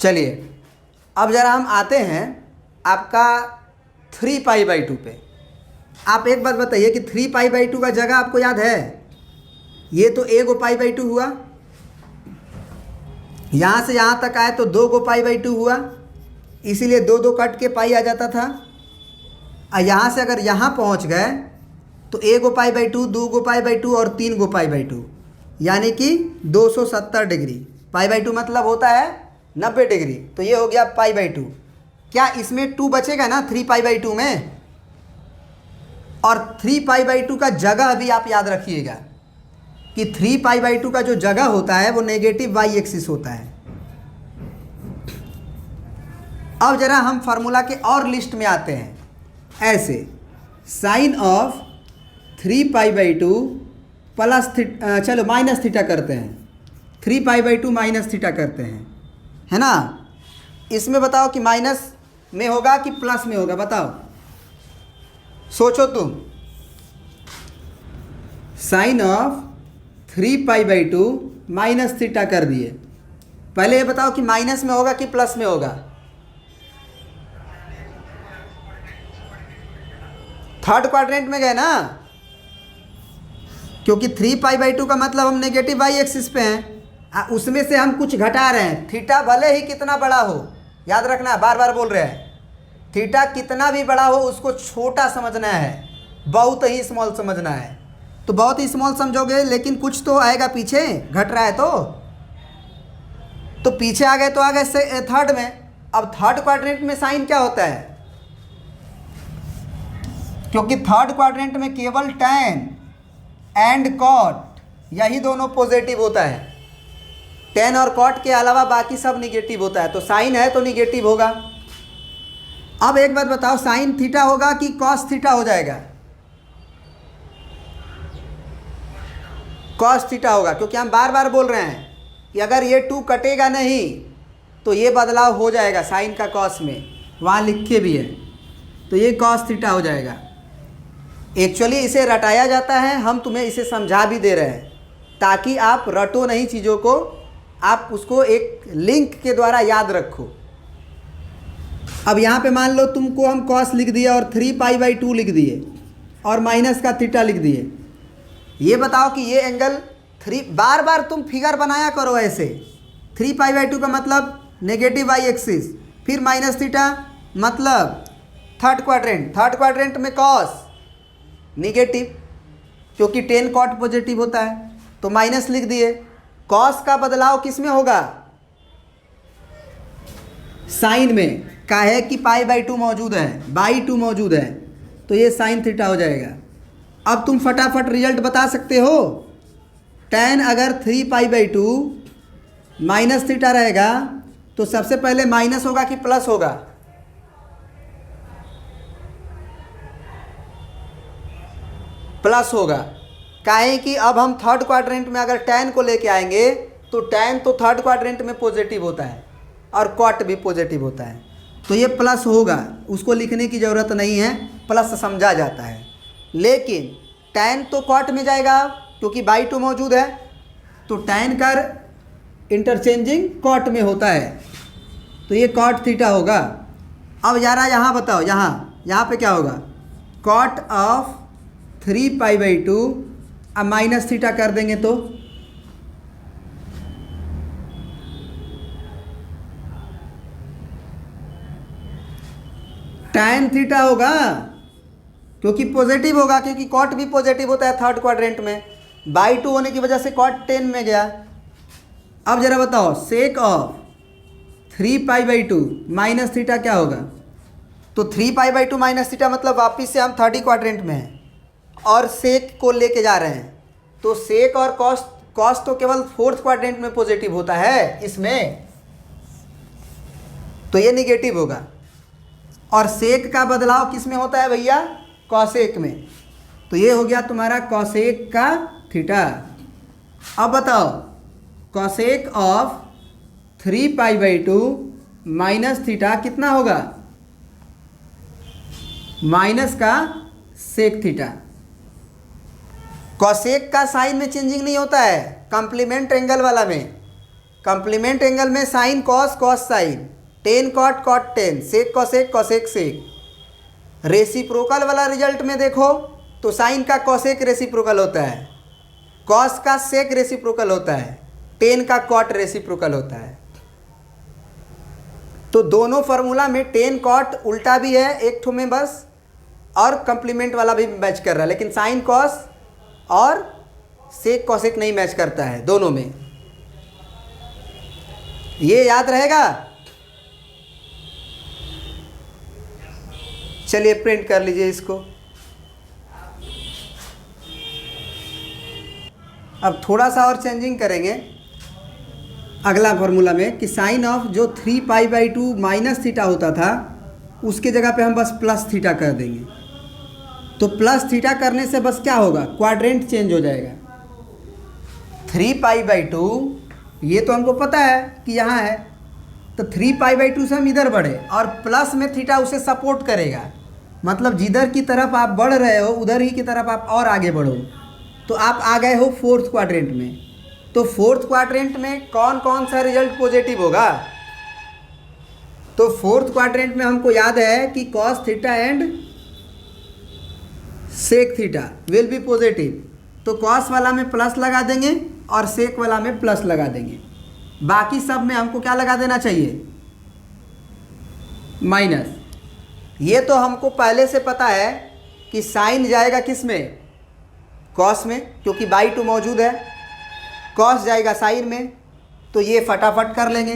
चलिए अब ज़रा हम आते हैं आपका 3π/2 पे। आप एक बात बताइए कि 3π/2 का जगह आपको याद है? ये तो a गो π/2 हुआ, यहाँ से यहाँ तक आए तो 2 गो π/2 हुआ, इसीलिए 2 2 कट के पाई आ जाता था। और यहाँ से अगर यहाँ पहुँच गए तो a गो π/2, 2 गो π/2 और 3 गो π/2, यानी कि 270 डिग्री। π/2 मतलब होता है 90 डिग्री, तो ये हो गया π/2। क्या इसमें 2 बचेगा ना 3π/2 में? और 3π/2 का जगह भी आप याद रखिएगा कि 3π/2 का जो जगह होता है वो नेगेटिव वाई एक्सिस होता है। अब जरा हम फार्मूला के और लिस्ट में आते हैं। ऐसे साइन ऑफ 3π/2 प्लस चलो माइनस थीटा करते हैं, 3π/2 माइनस थीटा करते हैं, है ना। इसमें बताओ कि माइनस में होगा कि प्लस में होगा, बताओ, सोचो तुम। साइन ऑफ 3π/2 माइनस थीटा कर दिए, पहले ये बताओ कि माइनस में होगा कि प्लस में होगा। थर्ड क्वाड्रेंट में गए ना, क्योंकि 3π/2 का मतलब हम नेगेटिव वाई एक्सिस पे हैं, उसमें से हम कुछ घटा रहे हैं। थीटा भले ही कितना बड़ा हो, याद रखना, बार बार बोल रहे हैं, थीटा कितना भी बड़ा हो उसको छोटा समझना है, बहुत ही स्मॉल समझना है। तो बहुत ही स्मॉल समझोगे लेकिन कुछ तो आएगा पीछे, घट रहा है तो पीछे आ गए तो आ गए थर्ड में। अब थर्ड क्वाड्रेंट में साइन क्या होता है? क्योंकि थर्ड क्वाड्रेंट में केवल tan एंड cot यही दोनों पॉजिटिव होता है। tan और cot के अलावा बाकी सब निगेटिव होता है, तो साइन है तो निगेटिव होगा। अब एक बात बताओ, साइन थीटा होगा कि कॉस थीटा हो जाएगा? कॉस थीटा होगा, क्योंकि हम बार बार बोल रहे हैं कि अगर ये 2 कटेगा नहीं तो ये बदलाव हो जाएगा साइन का कॉस में, वहाँ लिखे भी है, तो ये कॉस थीटा हो जाएगा। एक्चुअली इसे रटाया जाता है, हम तुम्हें इसे समझा भी दे रहे हैं ताकि आप रटो नहीं चीज़ों को, आप उसको एक लिंक के द्वारा याद रखो। अब यहाँ पे मान लो तुमको हम कॉस लिख दिए और 3π/2 लिख दिए और माइनस का थीटा लिख दिए। ये बताओ कि ये एंगल बार बार तुम फिगर बनाया करो ऐसे। 3π/2 का मतलब नेगेटिव वाई एक्सिस, फिर माइनस थीटा मतलब थर्ड क्वाड्रेंट में कॉस निगेटिव, क्योंकि tan cot पॉजिटिव होता है, तो माइनस लिख दिए। कॉस का बदलाव किस में होगा? साइन में। काहे कि π/2 मौजूद है, बाई 2 मौजूद है, तो ये साइन थीटा हो जाएगा। अब तुम फटाफट रिजल्ट बता सकते हो। tan अगर 3π/2 माइनस थीटा रहेगा तो सबसे पहले माइनस होगा कि प्लस होगा? प्लस होगा। काहे कि अब हम थर्ड क्वाड्रेंट में अगर tan को लेके आएंगे तो tan तो थर्ड क्वाड्रेंट में पॉजिटिव होता है और cot भी पॉजिटिव होता है, तो ये प्लस होगा, उसको लिखने की ज़रूरत नहीं है, प्लस समझा जाता है। लेकिन tan तो cot में जाएगा क्योंकि बाई 2 मौजूद है, तो tan का इंटरचेंजिंग cot में होता है, तो ये cot थीटा होगा। अब यारा यहाँ बताओ, यहाँ पे क्या होगा? cot ऑफ 3π/2, अब माइनस थीटा कर देंगे तो tan थीटा होगा, क्योंकि पॉजिटिव होगा, क्योंकि cot भी पॉजिटिव होता है थर्ड क्वाड्रेंट में, बाई 2 होने की वजह से cot tan में गया। अब जरा बताओ, सेक ऑफ 3π/2 माइनस थीटा क्या होगा? तो 3π/2 माइनस थीटा मतलब वापिस से हम थर्ड क्वाड्रेंट में हैं और सेक को लेके जा रहे हैं, तो सेक और कॉस तो केवल फोर्थ क्वाड्रेंट में पॉजिटिव होता है इसमें, तो ये निगेटिव होगा। और सेक का बदलाव किस में होता है भैया? कॉसेक में, तो ये हो गया तुम्हारा कॉसेक का थीटा। अब बताओ, कॉसेक ऑफ 3π/2 माइनस थीटा कितना होगा? माइनस का सेक थीटा। कॉसेक का साइन में चेंजिंग नहीं होता है, कॉम्प्लीमेंट एंगल वाला में, कंप्लीमेंट एंगल में sine cos cos sine, tan cot cot tan, sec cosec cosec sec. Reciprocal वाला रिजल्ट में देखो तो साइन का कॉसेक रेसिप्रोकल होता है, कॉस का सेक रेसिप्रोकल होता है, टेन का कॉट रेसिप्रोकल होता है। तो दोनों फार्मूला में टेन कॉट उल्टा भी है एक ठो में बस, और कंप्लीमेंट वाला भी मैच कर रहा है, लेकिन साइन कॉस और सेक कॉसेक नहीं मैच करता है दोनों में। ये याद रहेगा। चलिए प्रिंट कर लीजिए इसको। अब थोड़ा सा और चेंजिंग करेंगे अगला फार्मूला में कि साइन ऑफ जो 3π/2 माइनस थीटा होता था उसके जगह पे हम बस प्लस थीटा कर देंगे। तो प्लस थीटा करने से बस क्या होगा, क्वाड्रेंट चेंज हो जाएगा। 3π/2 ये तो हमको पता है कि यहाँ है, तो 3π/2 से हम इधर बढ़े और प्लस में थीटा उसे सपोर्ट करेगा, मतलब जिधर की तरफ आप बढ़ रहे हो उधर ही की तरफ आप और आगे बढ़ो। तो आप आ गए हो फोर्थ क्वाड्रेंट में। तो फोर्थ क्वाड्रेंट में कौन कौन सा रिजल्ट पॉजिटिव होगा? तो फोर्थ क्वाड्रेंट में हमको याद है कि cos theta and sec theta will be positive. तो कॉस वाला में प्लस लगा देंगे और सेक वाला में प्लस लगा देंगे। बाकी सब में हमको क्या लगा देना चाहिए, माइनस। ये तो हमको पहले से पता है कि साइन जाएगा किस में, कॉस में, क्योंकि बाई 2 मौजूद है। कॉस जाएगा साइन में, तो ये फटाफट कर लेंगे।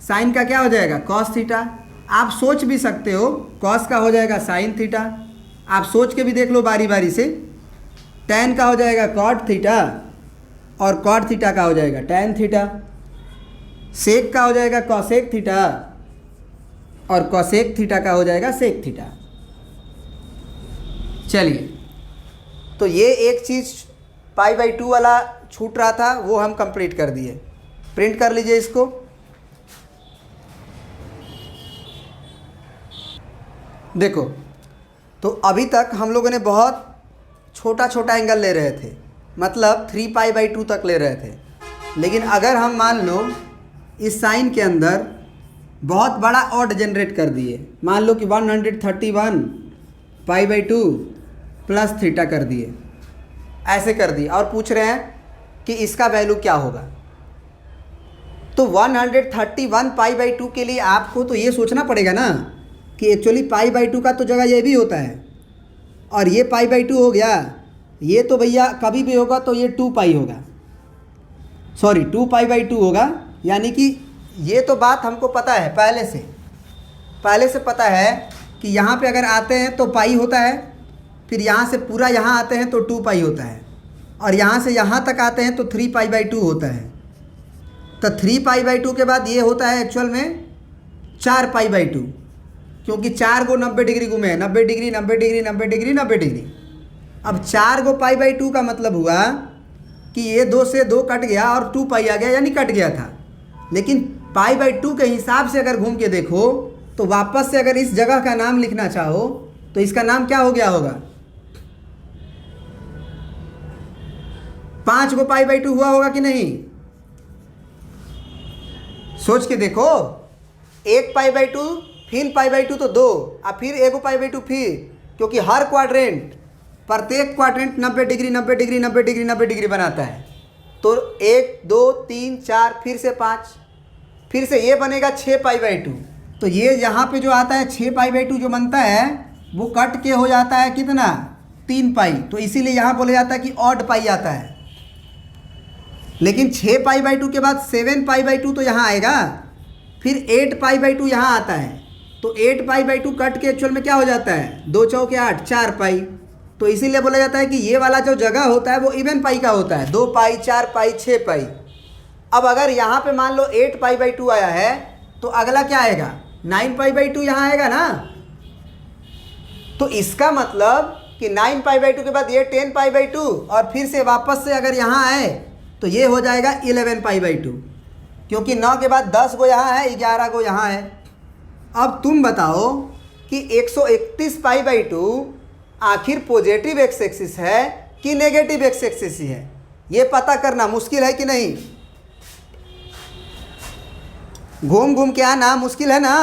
साइन का क्या हो जाएगा, कॉस थीटा। आप सोच भी सकते हो कॉस का हो जाएगा साइन थीटा, आप सोच के भी देख लो बारी बारी से। टैन का हो जाएगा कॉट थीटा और कॉट थीटा का हो जाएगा टैन थीटा। सेक का हो जाएगा कॉसेक थीटा और कॉसेक थीटा का हो जाएगा सेक थीटा। चलिए, तो ये एक चीज़ π/2 वाला छूट रहा था वो हम कंप्लीट कर दिए। प्रिंट कर लीजिए इसको। देखो, तो अभी तक हम लोगों ने बहुत छोटा छोटा एंगल ले रहे थे, मतलब 3π/2 तक ले रहे थे। लेकिन अगर हम मान लो इस साइन के अंदर बहुत बड़ा ऑड जनरेट कर दिए, मान लो कि 131π/2 प्लस थीटा कर दिए, ऐसे कर दिए, और पूछ रहे हैं कि इसका वैल्यू क्या होगा। तो 131π/2 के लिए आपको तो ये सोचना पड़ेगा ना कि एक्चुअली π/2 का तो जगह ये भी होता है, और ये π/2 हो गया, ये तो भैया कभी भी होगा तो ये 2π होगा, सॉरी 2π/2 होगा। यानी कि ये तो बात हमको पता है पहले से पता है कि यहाँ पे अगर आते हैं तो पाई होता है, फिर यहाँ से पूरा यहाँ आते हैं तो 2π होता है, और यहाँ से यहाँ तक आते हैं तो 3π/2 होता है। तो 3π/2 के बाद ये होता है एक्चुअल में 4π/2, क्योंकि 4 गो 90 डिग्री घूमे हैं, 90 डिग्री 90 डिग्री 90 डिग्री 90 डिग्री। अब 4 गो π/2 का मतलब हुआ कि ये 2 से 2 कट गया और 2π आ गया, यानी कट गया था। लेकिन π/2 के हिसाब से अगर घूम के देखो तो वापस से अगर इस जगह का नाम लिखना चाहो तो इसका नाम क्या हो गया होगा, 5 गो π/2 हुआ होगा कि नहीं? सोच के देखो, 1 π/2 फिर π/2 तो 2, और फिर 1 π/2 फिर, क्योंकि हर क्वाड्रेंट, प्रत्येक quadrant 90 degree 90 degree 90 degree 90 degree बनाता है। तो 1 2 3 4 फिर से 5, फिर से ये बनेगा 6 π/2। तो ये यहाँ पे जो आता है 6 π/2 जो बनता है वो कट के हो जाता है कितना, 3π। तो इसीलिए यहाँ बोला जाता है कि ऑड पाई आता है। लेकिन 6 π/2 के बाद 7 π/2 तो यहाँ आएगा, फिर 8 π/2 यहाँ आता है। तो 8 π/2 कट के एक्चुअल में क्या हो जाता है, 2 चौके 8, 4π। तो इसीलिए बोला जाता है कि ये वाला जो जगह होता है वो इवन पाई का होता है, 2π 4π 6π। अब अगर यहाँ पे मान लो 8 π/2 आया है तो अगला क्या आएगा, 9 π/2 यहाँ आएगा ना। तो इसका मतलब कि 9 π/2 के बाद ये 10 π/2, और फिर से वापस से अगर यहाँ आए तो ये हो जाएगा 11 π/2, क्योंकि 9 के बाद 10 गो यहाँ है, 11 गो यहाँ है। अब तुम बताओ कि 131 π/2 आखिर पॉजिटिव एक्स एक्सिस है कि नेगेटिव एक्स एक्सिस है, ये पता करना मुश्किल है कि नहीं? घूम घूम के आना मुश्किल है ना।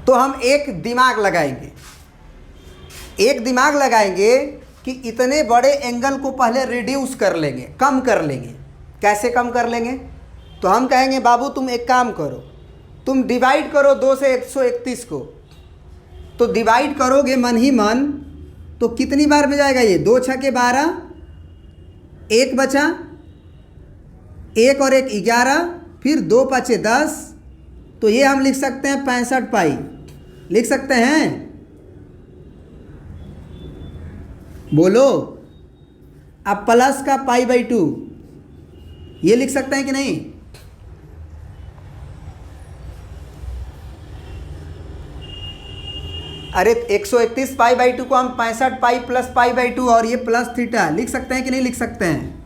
तो हम एक दिमाग लगाएंगे, एक दिमाग लगाएंगे कि इतने बड़े एंगल को पहले रिड्यूस कर लेंगे, कम कर लेंगे। कैसे कम कर लेंगे? तो हम कहेंगे बाबू तुम एक काम करो, तुम डिवाइड करो 2 से 131 को। तो डिवाइड करोगे मन ही मन, तो कितनी बार में जाएगा ये? 2 छके 12, 1 बचा, 1 और 1 11, फिर 2 पचे 10। तो ये हम लिख सकते हैं 65 पाई, लिख सकते हैं? बोलो। अब प्लस का π/2 ये लिख सकते हैं कि नहीं? अरे 131 π/2 को हम 65 पाई प्लस π/2 और ये प्लस थीटा लिख सकते हैं कि नहीं लिख सकते हैं?